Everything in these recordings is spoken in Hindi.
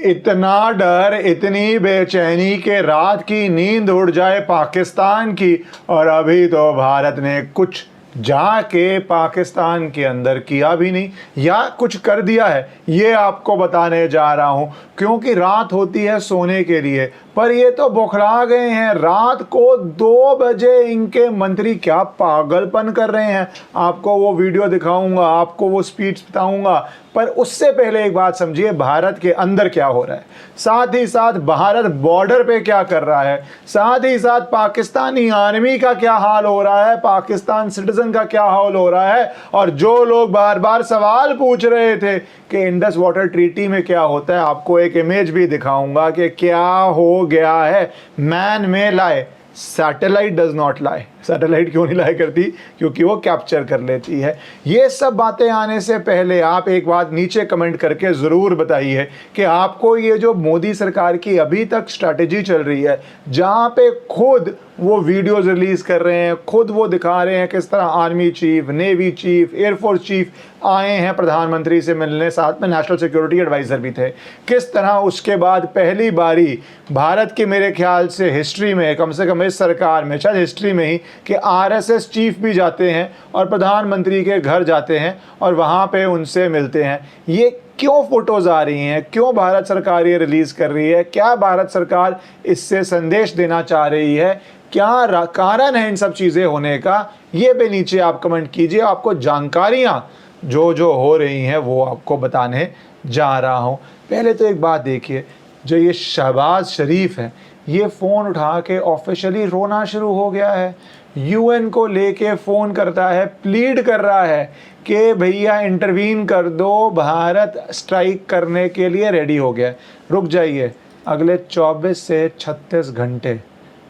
इतना डर, इतनी बेचैनी के रात की नींद उड़ जाए पाकिस्तान की। और अभी तो भारत ने कुछ जाके पाकिस्तान के अंदर किया भी नहीं या कुछ कर दिया है, ये आपको बताने जा रहा हूं। क्योंकि रात होती है सोने के लिए, पर ये तो बौखला गए हैं। रात को 2 बजे इनके मंत्री क्या पागलपन कर रहे हैं। आपको वो वीडियो दिखाऊंगा, आपको वो स्पीच बताऊंगा, पर उससे पहले एक बात समझिए, भारत के अंदर क्या हो रहा है, साथ ही साथ भारत बॉर्डर पे क्या कर रहा है, साथ ही साथ पाकिस्तानी आर्मी का क्या हाल हो रहा है, पाकिस्तान सिटीजन का क्या हाल हो रहा है। और जो लोग बार बार सवाल पूछ रहे थे कि इंडस वाटर ट्रीटी में क्या होता है, आपको एक इमेज भी दिखाऊंगा कि क्या हो गया है। मैन में लाए, satellite does not lie. Satellite क्यों नहीं लाई करती? क्योंकि वो कैप्चर कर लेती है। ये सब बातें आने से पहले आप एक बात नीचे कमेंट करके ज़रूर बताइए कि आपको ये जो मोदी सरकार की अभी तक स्ट्रैटेजी चल रही है, जहाँ पे खुद वो वीडियोस रिलीज़ कर रहे हैं, खुद वो दिखा रहे हैं किस तरह army chief, navy chief, air force chief आए हैं प्रधानमंत्री से मिलने, साथ में नेशनल सिक्योरिटी एडवाइज़र भी थे, किस तरह उसके बाद पहली बारी भारत की मेरे ख्याल से हिस्ट्री में, कम से कम इस सरकार में, शायद हिस्ट्री में ही, कि आरएसएस चीफ भी जाते हैं और प्रधानमंत्री के घर जाते हैं और वहाँ पे उनसे मिलते हैं। ये क्यों फोटोज़ आ रही हैं, क्यों भारत सरकार ये रिलीज़ कर रही है, क्या भारत सरकार इससे संदेश देना चाह रही है, क्या कारण है इन सब चीज़ें होने का, ये पे नीचे आप कमेंट कीजिए। आपको जानकारियाँ जो जो हो रही हैं वो आपको बताने जा रहा हूँ। पहले तो एक बात देखिए, जो ये शहबाज शरीफ है, ये फ़ोन उठा के ऑफिशियली रोना शुरू हो गया है। यूएन को लेके फ़ोन करता है, प्लीड कर रहा है कि भैया इंटरवीन कर दो, भारत स्ट्राइक करने के लिए रेडी हो गया है। रुक जाइए, अगले 24 से 36 घंटे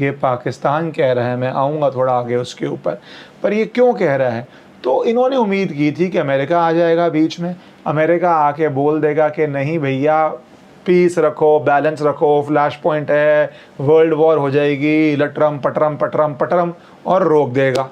ये पाकिस्तान कह रहा है, मैं आऊँगा थोड़ा आगे उसके ऊपर, पर ये क्यों कह रहा है? तो इन्होंने उम्मीद की थी कि अमेरिका आ जाएगा बीच में, अमेरिका आके बोल देगा कि नहीं भैया पीस रखो, बैलेंस रखो, फ्लैश पॉइंट है, वर्ल्ड वॉर हो जाएगी, लटरम पटरम पटरम पटरम, और रोक देगा।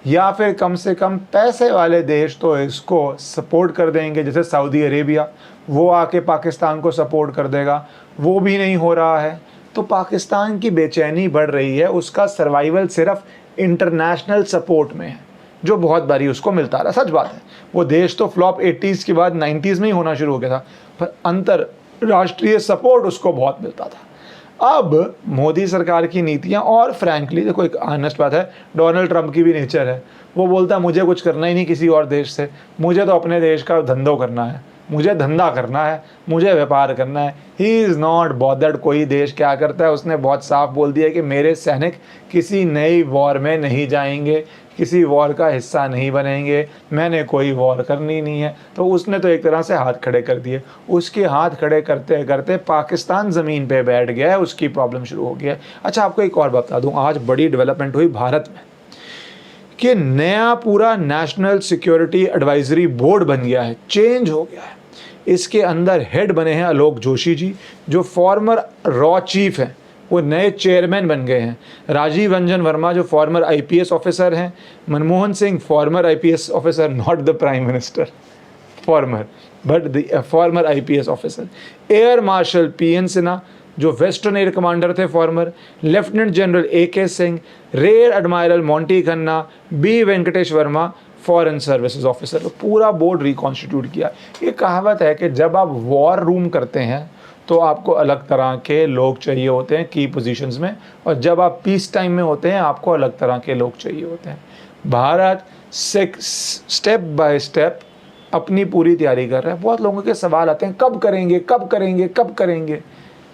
या फिर कम से कम पैसे वाले देश तो इसको सपोर्ट कर देंगे, जैसे सऊदी अरेबिया, वो आके पाकिस्तान को सपोर्ट कर देगा। वो भी नहीं हो रहा है, तो पाकिस्तान की बेचैनी बढ़ रही है। उसका सर्वाइवल सिर्फ इंटरनेशनल सपोर्ट में है, जो बहुत बारी उसको मिलता रहा। सच बात है, वो देश तो फ्लॉप 80s के बाद 90s में ही होना शुरू हो गया था, पर अंतरराष्ट्रीय सपोर्ट उसको बहुत मिलता था। अब मोदी सरकार की नीतियां, और फ्रैंकली देखो, एक ऑनेस्ट बात है, डोनाल्ड ट्रंप की भी नेचर है, वो बोलता है मुझे कुछ करना ही नहीं किसी और देश से, मुझे तो अपने देश का धंधो करना है, मुझे धंधा करना है, मुझे व्यापार करना है। ही इज़ नॉट बॉदर्ड कोई देश क्या करता है। उसने बहुत साफ बोल दिया कि मेरे सैनिक किसी नई वॉर में नहीं जाएंगे, किसी वॉर का हिस्सा नहीं बनेंगे, मैंने कोई वॉर करनी नहीं है। तो उसने तो एक तरह से हाथ खड़े कर दिए। उसके हाथ खड़े करते करते पाकिस्तान ज़मीन पे बैठ गया है, उसकी प्रॉब्लम शुरू हो गया है। अच्छा, आपको एक और बता दूँ, आज बड़ी डेवलपमेंट हुई भारत में कि नया पूरा नेशनल सिक्योरिटी एडवाइजरी बोर्ड बन गया है, चेंज हो गया है। इसके अंदर हेड बने हैं आलोक जोशी जी, जो फॉर्मर रॉ चीफ हैं, वो नए चेयरमैन बन गए हैं। राजीव रंजन वर्मा जो फॉर्मर आईपीएस ऑफिसर हैं, Manmohan Singh former IPS officer, not the prime minister, former, but the former IPS officer. Air marshal PN Sinha जो वेस्टर्न एयर कमांडर थे former, lieutenant general AK Singh, rear admiral Monty Khanna, B Venkatesh Verma foreign services officer. तो पूरा बोर्ड रिकॉन्स्टिट्यूट किया। ये कहावत है कि जब आप वॉर रूम करते हैं तो आपको अलग तरह के लोग चाहिए होते हैं की पोजीशंस में, और जब आप पीस टाइम में होते हैं आपको अलग तरह के लोग चाहिए होते हैं। भारत स्टेप बाय स्टेप अपनी पूरी तैयारी कर रहा है। बहुत लोगों के सवाल आते हैं, कब करेंगे, कब करेंगे, कब करेंगे।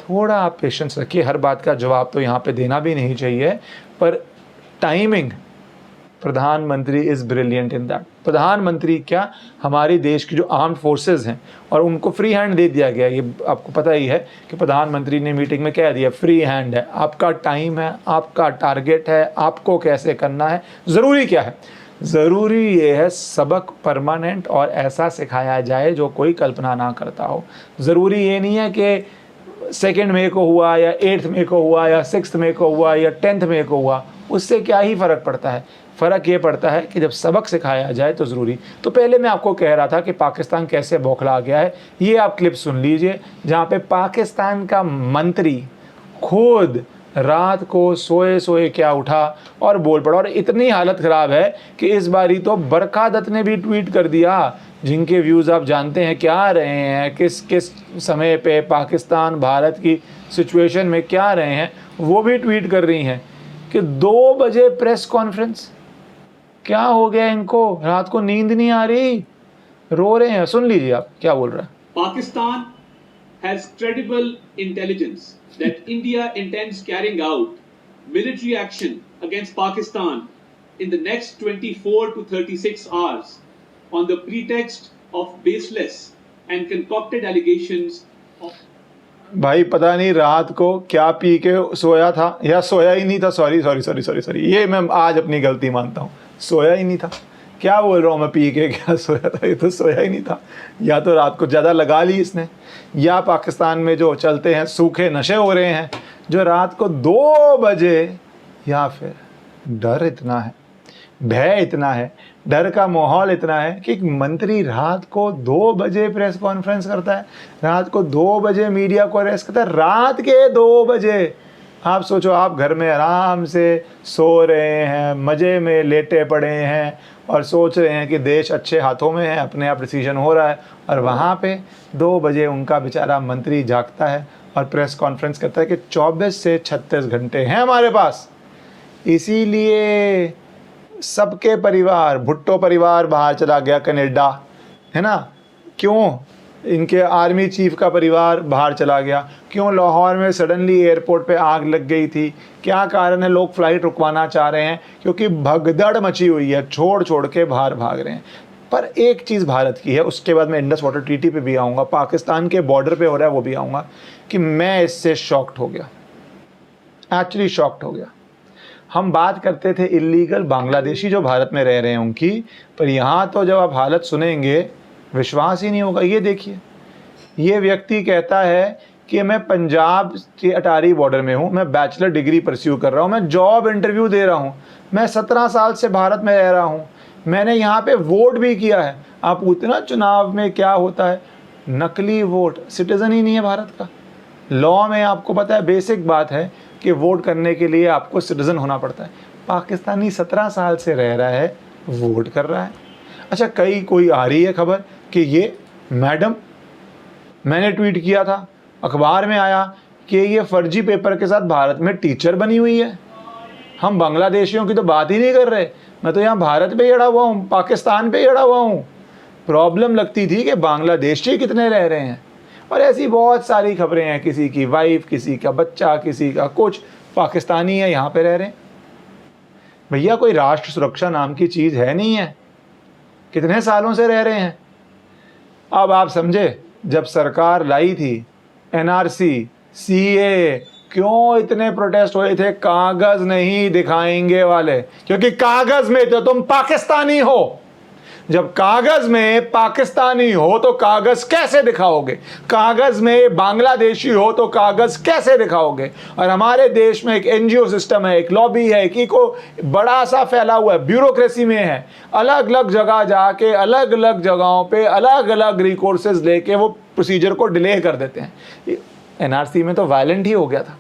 थोड़ा आप पेशेंस रखिए, हर बात का जवाब तो यहाँ पे देना भी नहीं चाहिए, पर टाइमिंग, प्रधानमंत्री इज़ ब्रिलियंट इन दैट। प्रधानमंत्री क्या, हमारे देश की जो आर्म्ड फोर्सेस हैं, और उनको फ्री हैंड दे दिया गया। ये आपको पता ही है कि प्रधानमंत्री ने मीटिंग में कह दिया, फ्री हैंड है, आपका टाइम है, आपका टारगेट है, आपको कैसे करना है। ज़रूरी क्या है? ज़रूरी ये है सबक परमानेंट और ऐसा सिखाया जाए जो कोई कल्पना ना करता हो। ज़रूरी ये नहीं है कि 2 मई को हुआ या 8 मई को हुआ या 6 मई को हुआ या 10 मई को हुआ, उससे क्या ही फ़र्क पड़ता है। फ़र्क ये पड़ता है कि जब सबक सिखाया जाए तो ज़रूरी। तो पहले मैं आपको कह रहा था कि पाकिस्तान कैसे बौखला गया है, ये आप क्लिप सुन लीजिए जहाँ पे पाकिस्तान का मंत्री खुद रात को सोए सोए क्या उठा और बोल पड़ा। और इतनी हालत ख़राब है कि इस बारी तो बरखा दत्त ने भी ट्वीट कर दिया, जिनके व्यूज़ आप जानते हैं क्या आ रहे हैं, किस किस समय पे पाकिस्तान भारत की सिचुएशन में क्या रहे हैं, वो भी ट्वीट कर रही हैं कि 2 बजे प्रेस कॉन्फ्रेंस। क्या हो गया इनको, रात को नींद नहीं आ रही, रो रहे हैं। सुन लीजिए आप क्या बोल रहा है। Pakistan has credible intelligence that India intends carrying out military action against Pakistan in the next 24 to 36 hours on the pretext of baseless and concocted allegations of भाई पता नहीं रात को क्या पी के सोया था या सोया ही नहीं था। सॉरी, ये मैं आज अपनी गलती मानता हूँ, सोया ही नहीं था। क्या बोल रहा हूँ मैं, पी के क्या सोया था, ये तो सोया ही नहीं था। या तो रात को ज़्यादा लगा ली इसने, या पाकिस्तान में जो चलते हैं सूखे नशे हो रहे हैं जो रात को 2 बजे, या फिर डर इतना है, भय इतना है, डर का माहौल इतना है कि एक मंत्री रात को 2 बजे प्रेस कॉन्फ्रेंस करता है, रात को 2 बजे मीडिया को अरेस्ट करता है, रात के 2 बजे। आप सोचो, आप घर में आराम से सो रहे हैं, मज़े में लेटे पड़े हैं और सोच रहे हैं कि देश अच्छे हाथों में है, अपने आप डिसीजन हो रहा है, और वहाँ पे 2 बजे उनका बेचारा मंत्री जागता है और प्रेस कॉन्फ्रेंस करता है कि 24 से 36 घंटे हैं हमारे पास। इसीलिए सबके परिवार, भुट्टो परिवार बाहर चला गया कनाडा, है ना। क्यों? इनके आर्मी चीफ का परिवार बाहर चला गया। क्यों? लाहौर में सडनली एयरपोर्ट पे आग लग गई थी। क्या कारण है? लोग फ़्लाइट रुकवाना चाह रहे हैं क्योंकि भगदड़ मची हुई है, छोड़ छोड़ के बाहर भाग रहे हैं। पर एक चीज़ भारत की है, उसके बाद मैं इंडस वाटर ट्रीटी पे भी आऊँगा, पाकिस्तान के बॉर्डर पे हो रहा है वो भी आऊँगा, कि मैं इससे शॉक्ड हो गया, एक्चुअली शॉक्ड हो गया। हम बात करते थे इलीगल बांग्लादेशी जो भारत में रह रहे हैं उनकी, पर यहाँ तो जब आप हालत सुनेंगे विश्वास ही नहीं होगा। ये देखिए, ये व्यक्ति कहता है कि मैं पंजाब के अटारी बॉर्डर में हूँ, मैं बैचलर डिग्री परस्यू कर रहा हूँ, मैं जॉब इंटरव्यू दे रहा हूँ, मैं 17 साल से भारत में रह रहा हूँ, मैंने यहाँ पे वोट भी किया है। आप पूछना चुनाव में क्या होता है, नकली वोट, सिटीज़न ही नहीं है भारत का। लॉ में आपको पता है बेसिक बात है कि वोट करने के लिए आपको सिटीज़न होना पड़ता है। पाकिस्तानी 17 साल से रह रहा है, वोट कर रहा है। अच्छा, कोई आ रही है खबर कि ये मैडम, मैंने ट्वीट किया था, अखबार में आया कि ये फर्जी पेपर के साथ भारत में टीचर बनी हुई है। हम बांग्लादेशियों की तो बात ही नहीं कर रहे, मैं तो यहाँ भारत पे ही अड़ा हुआ हूँ, पाकिस्तान पे ही अड़ा हुआ हूँ। प्रॉब्लम लगती थी कि बांग्लादेशी कितने रह रहे हैं, और ऐसी बहुत सारी खबरें हैं, किसी की वाइफ, किसी का बच्चा, किसी का कुछ, पाकिस्तानी है यहाँ पे रह रहे हैं। भैया कोई राष्ट्र सुरक्षा नाम की चीज़ है नहीं है, कितने सालों से रह रहे हैं। अब आप समझे, जब सरकार लाई थी एनआरसी, सीए, क्यों इतने प्रोटेस्ट हुए थे? कागज नहीं दिखाएंगे वाले, क्योंकि कागज में तो तुम पाकिस्तानी हो। जब कागज में पाकिस्तानी हो तो कागज कैसे दिखाओगे? कागज में बांग्लादेशी हो तो कागज कैसे दिखाओगे? और हमारे देश में एक एनजीओ सिस्टम है, एक लॉबी है, एक इको बड़ा सा फैला हुआ है, ब्यूरोक्रेसी में है, अलग अलग जगह जाके अलग अलग जगहों पे अलग अलग रिसोर्सेज लेके वो प्रोसीजर को डिले कर देते हैं। एनआरसी में तो वायलेंट ही हो गया था,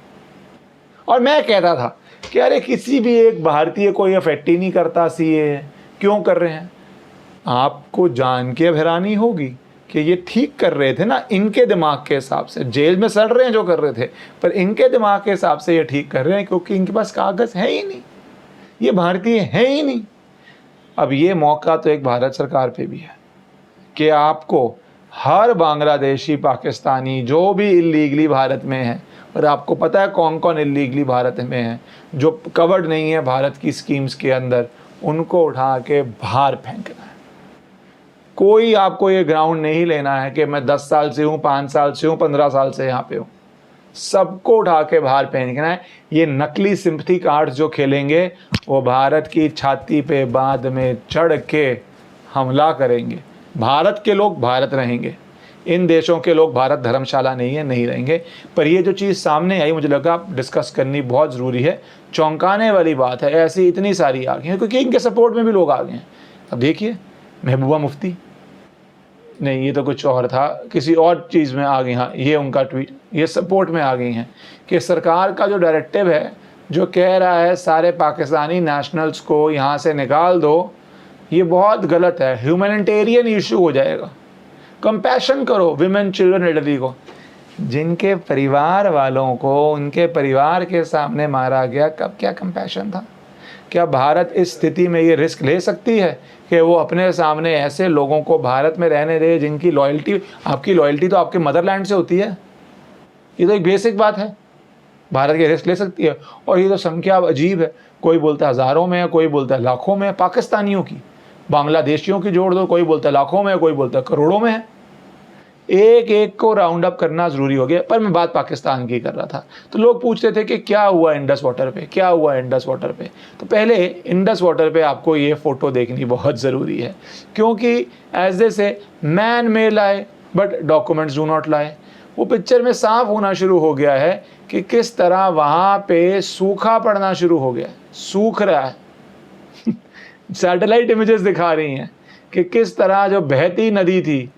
और मैं कहता था कि अरे किसी भी एक भारतीय को ये अफेक्ट ही नहीं करता, सीए क्यों कर रहे हैं? आपको जान के हैरानी होगी कि ये ठीक कर रहे थे ना इनके दिमाग के हिसाब से, जेल में सड़ रहे हैं जो कर रहे थे, पर इनके दिमाग के हिसाब से ये ठीक कर रहे हैं क्योंकि इनके पास कागज है ही नहीं, ये भारतीय है ही नहीं। अब ये मौका तो एक भारत सरकार पे भी है कि आपको हर बांग्लादेशी, पाकिस्तानी जो भी इलीगली भारत में है, और आपको पता है कौन कौन इलीगली भारत में है जो कवर्ड नहीं है भारत की स्कीम्स के अंदर, उनको उठा के बाहर फेंकना है। कोई आपको ये ग्राउंड नहीं लेना है कि मैं 10 साल से हूँ, 5 साल से हूँ, 15 साल से यहाँ पे हूँ, सबको उठा के बाहर फेंकना है। ये नकली सिंपथी कार्ड्स जो खेलेंगे वो भारत की छाती पे बाद में चढ़ के हमला करेंगे। भारत के लोग भारत रहेंगे, इन देशों के लोग भारत धर्मशाला नहीं है, नहीं रहेंगे। पर ये जो चीज़ सामने आई, मुझे लगा डिस्कस करनी बहुत ज़रूरी है। चौंकाने वाली बात है, ऐसी इतनी सारी आ गई हैं, क्योंकि इनके सपोर्ट में भी लोग आ गए हैं। अब देखिए, महबूबा मुफ्ती, नहीं ये तो कुछ और था, किसी और चीज़ में आ गई। हाँ, ये उनका ट्वीट, ये सपोर्ट में आ गई हैं कि सरकार का जो डायरेक्टिव है, जो कह रहा है सारे पाकिस्तानी नेशनल्स को यहाँ से निकाल दो, ये बहुत गलत है, ह्यूमैनिटेरियन इशू हो जाएगा। कंपैशन करो विमेन, चिल्ड्रन, एल्डरली को। जिनके परिवार वालों को उनके परिवार के सामने मारा गया, कब क्या कंपैशन था? क्या भारत इस स्थिति में ये रिस्क ले सकती है कि वो अपने सामने ऐसे लोगों को भारत में रहने दे जिनकी लॉयल्टी, आपकी लॉयल्टी तो आपके मदरलैंड से होती है? ये तो एक बेसिक बात है। भारत के रिस्क ले सकती है। और ये तो संख्या अजीब है, कोई बोलता है हज़ारों में है, कोई बोलता है लाखों में है, पाकिस्तानियों की, बांग्लादेशियों की जोड़ दो, कोई बोलता है लाखों में है, कोई बोलता है करोड़ों में है। एक एक को राउंड अप करना ज़रूरी हो गया। पर मैं बात पाकिस्तान की कर रहा था, तो लोग पूछ रहे थे कि क्या हुआ इंडस वाटर पे, क्या हुआ इंडस वाटर पे। तो पहले इंडस वाटर पे आपको ये फ़ोटो देखनी बहुत ज़रूरी है, क्योंकि एज दे से मैन मे लाए बट डॉक्यूमेंट्स डू नॉट लाए। वो पिक्चर में साफ होना शुरू हो गया है कि किस तरह वहाँ पे सूखा पड़ना शुरू हो गया, सूख रहा है। सैटेलाइट इमेजेस दिखा रही हैं कि किस तरह जो बहती नदी थी,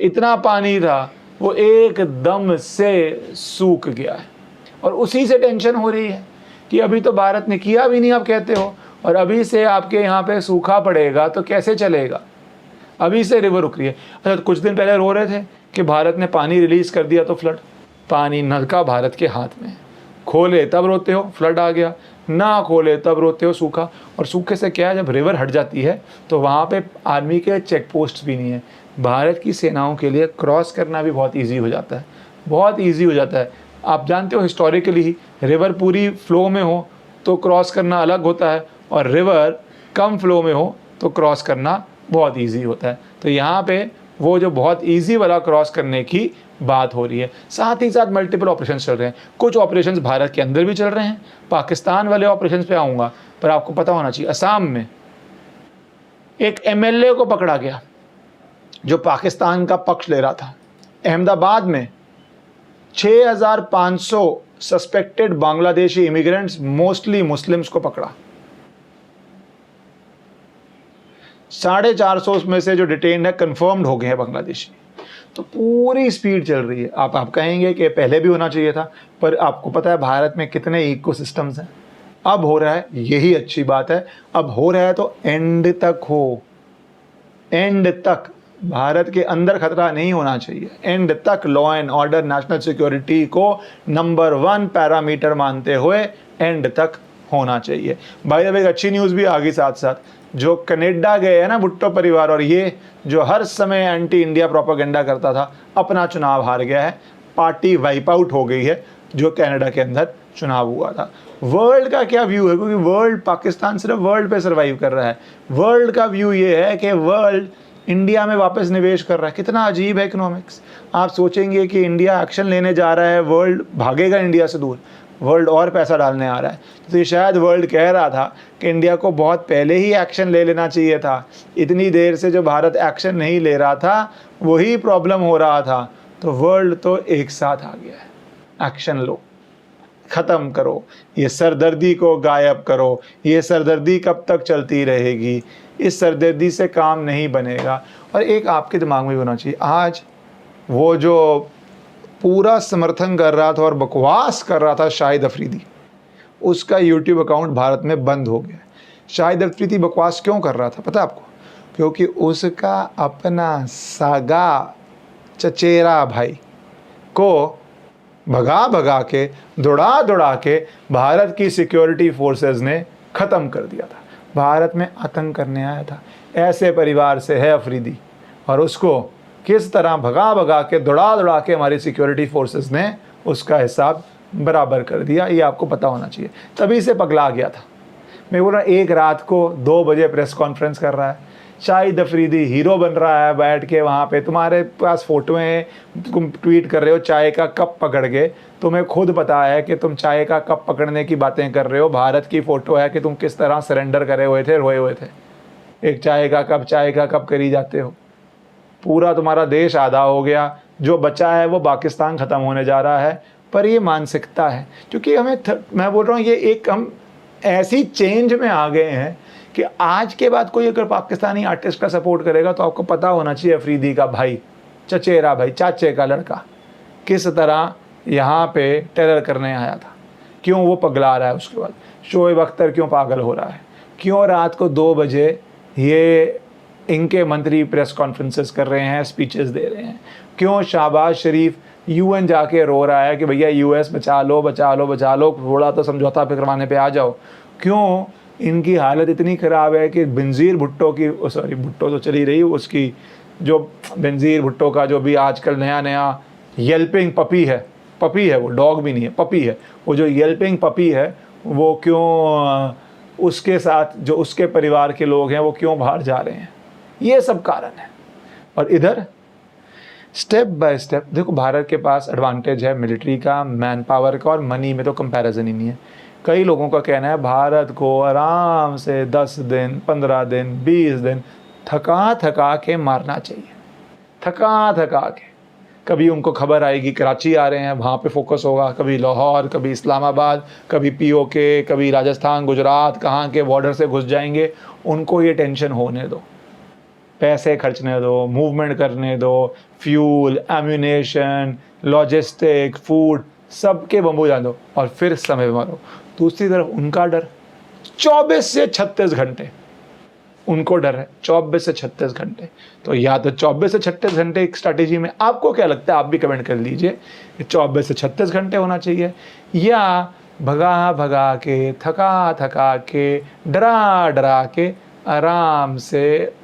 इतना पानी था, वो एकदम से सूख गया है। और उसी से टेंशन हो रही है कि अभी तो भारत ने किया भी नहीं, आप कहते हो, और अभी से आपके यहाँ पे सूखा पड़ेगा तो कैसे चलेगा? अभी से रिवर रुक रही है। अच्छा, कुछ दिन पहले रो रहे थे कि भारत ने पानी रिलीज़ कर दिया तो फ्लड। पानी नल का भारत के हाथ में, खोले तब रोते हो फ्लड आ गया, ना खोले तब रोते हो सूखा। और सूखे से क्या है, जब रिवर हट जाती है तो वहाँ पे आर्मी के चेक पोस्ट भी नहीं है। भारत की सेनाओं के लिए क्रॉस करना भी बहुत इजी हो जाता है, बहुत इजी हो जाता है। आप जानते हो हिस्टोरिकली ही रिवर पूरी फ्लो में हो तो क्रॉस करना अलग होता है, और रिवर कम फ्लो में हो तो क्रॉस करना बहुत इजी होता है। तो यहाँ पे वो जो बहुत इजी वाला क्रॉस करने की बात हो रही है। साथ ही साथ मल्टीपल ऑपरेशंस चल रहे हैं। कुछ ऑपरेशंस भारत के अंदर भी चल रहे हैं, पाकिस्तान वाले ऑपरेशंस पे आऊँगा, पर आपको पता होना चाहिए असम में एक एमएलए को पकड़ा गया जो पाकिस्तान का पक्ष ले रहा था। अहमदाबाद में 6500 suspected Bangladeshi immigrants, mostly Muslims को पकड़ा। 450 में से जो डिटेन्ड है कंफर्म्ड हो गए हैं बांग्लादेशी। तो पूरी स्पीड चल रही है। आप कहेंगे कि पहले भी होना चाहिए था, पर आपको पता है भारत में कितने इकोसिस्टम्स हैं। अब हो रहा है, यही अच्छी बात है। अब हो रहा है तो एंड तक हो, एंड तक। भारत के अंदर खतरा नहीं होना चाहिए, एंड तक law and order, national security को नंबर 1 पैरामीटर मानते हुए एंड तक होना चाहिए। भाई अब एक अच्छी न्यूज़ भी आ गई साथ साथ, जो कनाडा गए हैं ना भुट्टो परिवार, और ये जो हर समय एंटी इंडिया प्रोपेगेंडा करता था, अपना चुनाव हार गया है। पार्टी वाइप आउट हो गई है जो कनाडा के अंदर चुनाव हुआ था। वर्ल्ड का क्या व्यू है, क्योंकि वर्ल्ड, पाकिस्तान सिर्फ वर्ल्ड पे सर्वाइव कर रहा है। वर्ल्ड का व्यू ये है कि वर्ल्ड इंडिया में वापस निवेश कर रहा है। कितना अजीब है इकोनॉमिक्स। आप सोचेंगे कि इंडिया एक्शन लेने जा रहा है, वर्ल्ड भागेगा इंडिया से दूर, वर्ल्ड और पैसा डालने आ रहा है। तो ये शायद वर्ल्ड कह रहा था कि इंडिया को बहुत पहले ही एक्शन ले लेना चाहिए था। इतनी देर से जो भारत एक्शन नहीं ले रहा था, वही प्रॉब्लम हो रहा था। तो वर्ल्ड तो एक साथ आ गया है, एक्शन लो, ख़त्म करो, ये सरदर्दी को गायब करो। ये सरदर्दी कब तक चलती रहेगी? इस सरदर्दी से काम नहीं बनेगा। और एक आपके दिमाग में होना चाहिए, आज वो जो पूरा समर्थन कर रहा था और बकवास कर रहा था शाहिद अफरीदी, उसका यूट्यूब अकाउंट भारत में बंद हो गया। शाहिद अफरीदी बकवास क्यों कर रहा था पता है आपको? क्योंकि उसका अपना सागा चचेरा भाई को भगा भगा के, दौड़ा के भारत की सिक्योरिटी फोर्सेस ने ख़त्म कर दिया था। भारत में आतंक करने आया था। ऐसे परिवार से है अफरीदी, और उसको किस तरह भगा के, दौड़ा के हमारी सिक्योरिटी फोर्सेस ने उसका हिसाब बराबर कर दिया, ये आपको पता होना चाहिए। तभी से पगला गया था। मैं बोल रहा, एक रात को 2 बजे प्रेस कॉन्फ्रेंस कर रहा है, शाहिद अफरीदी हीरो बन रहा है बैठ के वहाँ पे। तुम्हारे पास फ़ोटो हैं, तुम ट्वीट कर रहे हो चाय का कप पकड़ के, तुम्हें खुद पता है कि तुम चाय का कप पकड़ने की बातें कर रहे हो। भारत की फ़ोटो है कि तुम किस तरह सरेंडर करे हुए थे, रोए हुए थे। एक चाय का कप करी जाते हो। पूरा तुम्हारा देश आधा हो गया, जो बचा है वो पाकिस्तान ख़त्म होने जा रहा है। पर ये मानसिकता है, क्योंकि मैं बोल रहा हूँ ये एक हम ऐसी चेंज में आ गए हैं कि आज के बाद कोई अगर पाकिस्तानी आर्टिस्ट का सपोर्ट करेगा तो आपको पता होना चाहिए अफरीदी का भाई, चचेरा भाई, चाचे का लड़का किस तरह यहाँ पे टेरर करने आया था, क्यों वो पगला रहा है, उसके बाद शोएब अख्तर क्यों पागल हो रहा है, क्यों रात को 2 बजे ये इनके मंत्री प्रेस कॉन्फ्रेंसेस कर रहे हैं, स्पीचेस दे रहे हैं, क्यों शहबाज शरीफ यूएन जाके रो रहा है कि भैया यूएस बचा लो बचा लो बचा लो, थोड़ा तो समझौता पे करवाने पे आ जाओ। क्यों इनकी हालत इतनी ख़राब है कि बेनज़ीर भुट्टो की, सॉरी भुट्टो तो चली रही, उसकी जो बेनज़ीर भुट्टो का जो भी आजकल नया येल्पिंग पपी है, वो डॉग भी नहीं है, पपी है, वो जो येल्पिंग पपी है वो क्यों उसके साथ जो उसके परिवार के लोग हैं वो क्यों बाहर जा रहे हैं, ये सब कारण है। और इधर स्टेप बाय स्टेप देखो, भारत के पास एडवांटेज है मिलिट्री का, मैन पावर का, और मनी में तो कंपैरिजन ही नहीं है। कई लोगों का कहना है भारत को आराम से 10 दिन 15 दिन 20 दिन थका के मारना चाहिए, थका के। कभी उनको खबर आएगी कराची आ रहे हैं, वहाँ पे फोकस होगा, कभी लाहौर, कभी इस्लामाबाद, कभी पीओके, कभी राजस्थान, गुजरात, कहाँ के बॉर्डर से घुस जाएंगे, उनको ये टेंशन होने दो, पैसे खर्चने दो, मूवमेंट करने दो, फ्यूल, एम्यूनेशन, लॉजिस्टिक, फूड, सबके बम्बू जान दो और फिर समय मारो। दूसरी तरफ उनका डर 24 से 36 घंटे, उनको डर है 24 से 36 घंटे। तो या तो 24 से 36 घंटे एक स्ट्रैटेजी में आपको क्या लगता है, आप भी कमेंट कर लीजिए, 24 से 36 घंटे होना चाहिए, या भगा के, थका के, डरा के आराम से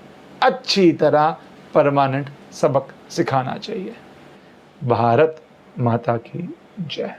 अच्छी तरह परमानेंट सबक सिखाना चाहिए। भारत माता की जय।